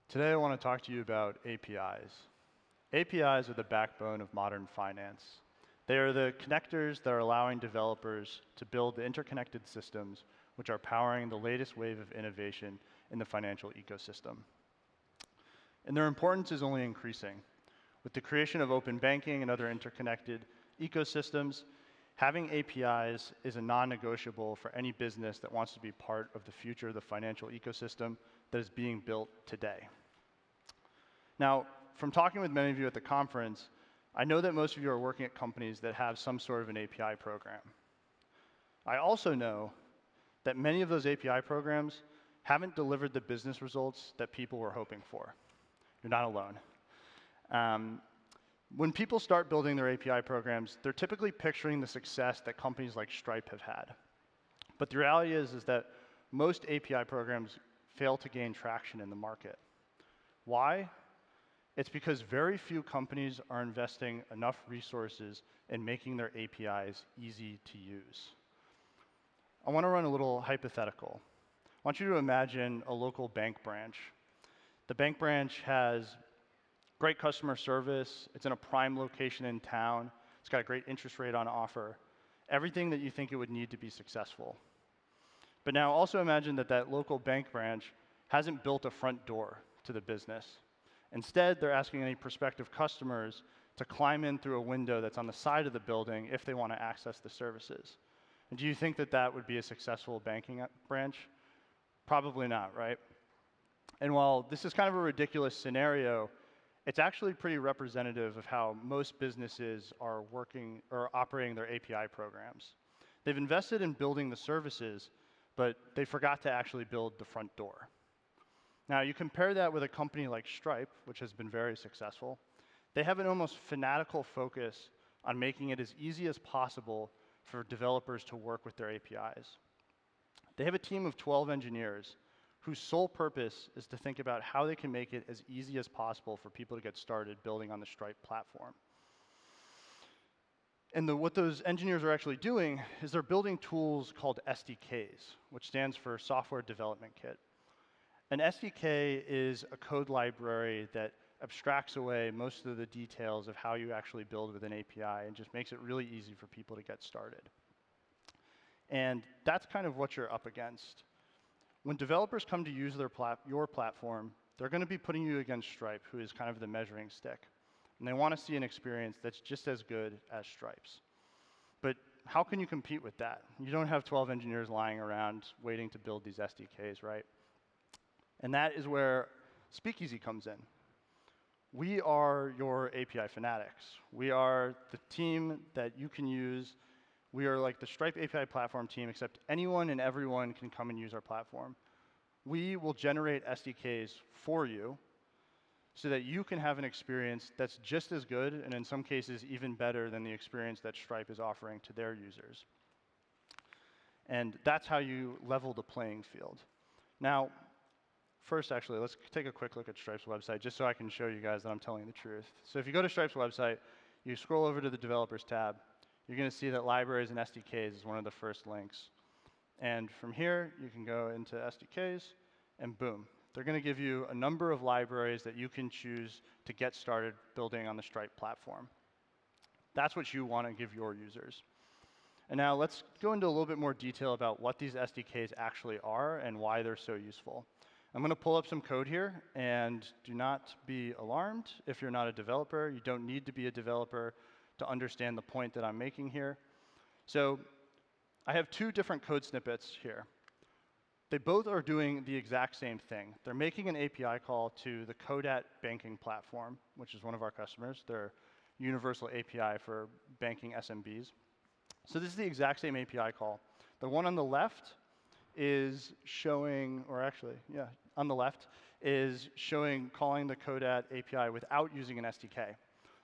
Today I want to talk to you about APIs. APIs are the backbone of modern finance. They are the connectors that are allowing developers to build the interconnected systems which are powering the latest wave of innovation in the financial ecosystem. And their importance is only increasing. With the creation of open banking and other interconnected ecosystems, having APIs is a non-negotiable for any business that wants to be part of the future of the financial ecosystem that is being built today. Now, from talking with many of you at the conference, I know that most of you are working at companies that have some sort of an API program. I also know that many of those API programs haven't delivered the business results that people were hoping for. You're not alone. When people start building their API programs, they're typically picturing the success that companies like Stripe have had. But the reality is that most API programs fail to gain traction in the market. Why? It's because very few companies are investing enough resources in making their APIs easy to use. I want to run a little hypothetical. I want you to imagine a local bank branch. The bank branch has great customer service. It's in a prime location in town. It's got a great interest rate on offer. Everything that you think it would need to be successful. But now also imagine that that local bank branch hasn't built a front door to the business. Instead, they're asking any prospective customers to climb in through a window that's on the side of the building if they want to access the services. And do you think that that would be a successful banking branch? Probably not, right? And while this is kind of a ridiculous scenario, it's actually pretty representative of how most businesses are working or operating their API programs. They've invested in building the services, but they forgot to actually build the front door. Now, you compare that with a company like Stripe, which has been very successful. They have an almost fanatical focus on making it as easy as possible for developers to work with their APIs. They have a team of 12 engineers whose sole purpose is to think about how they can make it as easy as possible for people to get started building on the Stripe platform. And what those engineers are actually doing is they're building tools called SDKs, which stands for Software Development Kit. An SDK is a code library that abstracts away most of the details of how you actually build with an API and just makes it really easy for people to get started. And that's kind of what you're up against. When developers come to use your platform, they're going to be putting you against Stripe, who is kind of the measuring stick. And they want to see an experience that's just as good as Stripe's. But how can you compete with that? You don't have 12 engineers lying around waiting to build these SDKs, right? And that is where Speakeasy comes in. We are your API fanatics. We are the team that you can use. We are like the Stripe API platform team, except anyone and everyone can come and use our platform. We will generate SDKs for you so that you can have an experience that's just as good, and in some cases even better than the experience that Stripe is offering to their users. And that's how you level the playing field. Now, first, actually, let's take a quick look at Stripe's website, just so I can show you guys that I'm telling the truth. So if you go to Stripe's website, you scroll over to the Developers tab, you're going to see that Libraries and SDKs is one of the first links. And from here, you can go into SDKs, and boom. They're going to give you a number of libraries that you can choose to get started building on the Stripe platform. That's what you want to give your users. And now let's go into a little bit more detail about what these SDKs actually are and why they're so useful. I'm going to pull up some code here, and do not be alarmed if you're not a developer. You don't need to be a developer to understand the point that I'm making here. So I have two different code snippets here. They both are doing the exact same thing. They're making an API call to the Kodat banking platform, which is one of our customers. They're universal API for banking SMBs. So this is the exact same API call. The one on the left is showing, or actually, yeah, on the left, is showing calling the Kodat API without using an SDK.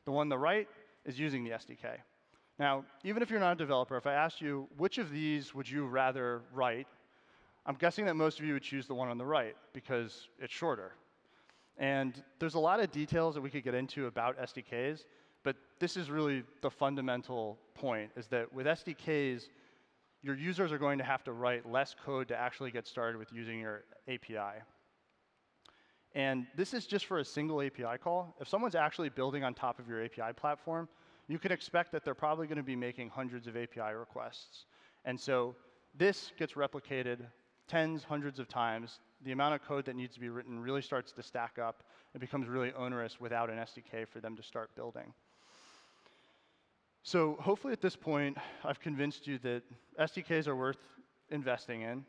The one on the right is using the SDK. Now, even if you're not a developer, if I asked you, which of these would you rather write, I'm guessing that most of you would choose the one on the right, because it's shorter. And there's a lot of details that we could get into about SDKs, but this is really the fundamental point, is that with SDKs, your users are going to have to write less code to actually get started with using your API. And this is just for a single API call. If someone's actually building on top of your API platform, you can expect that they're probably going to be making hundreds of API requests. And so this gets replicated tens, hundreds of times. The amount of code that needs to be written really starts to stack up. It becomes really onerous without an SDK for them to start building. So hopefully at this point, I've convinced you that SDKs are worth investing in.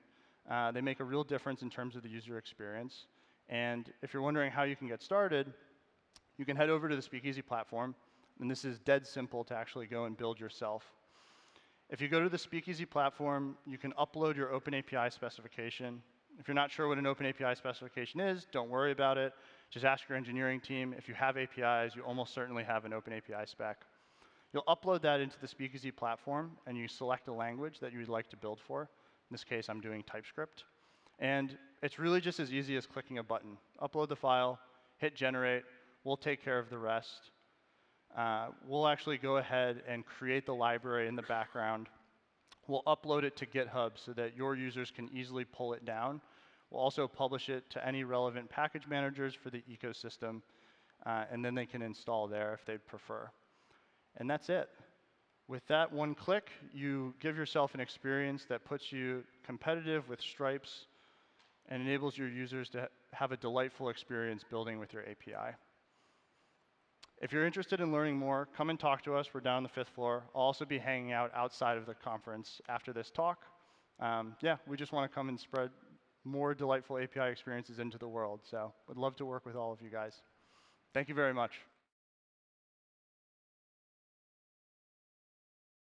They make a real difference in terms of the user experience. And if you're wondering how you can get started, you can head over to the Speakeasy platform. And this is dead simple to actually go and build yourself. If you go to the Speakeasy platform, you can upload your OpenAPI specification. If you're not sure what an OpenAPI specification is, don't worry about it. Just ask your engineering team. If you have APIs, you almost certainly have an OpenAPI spec. You'll upload that into the Speakeasy platform, and you select a language that you would like to build for. In this case, I'm doing TypeScript. And it's really just as easy as clicking a button. Upload the file, hit generate. We'll take care of the rest. We'll actually go ahead and create the library in the background. We'll upload it to GitHub so that your users can easily pull it down. We'll also publish it to any relevant package managers for the ecosystem, and then they can install there if they prefer. And that's it. With that one click, you give yourself an experience that puts you competitive with Stripes and enables your users to have a delightful experience building with your API. If you're interested in learning more, come and talk to us. We're down on the 5th floor. I'll also be hanging out outside of the conference after this talk. Yeah, we just want to come and spread more delightful API experiences into the world. So we'd love to work with all of you guys. Thank you very much.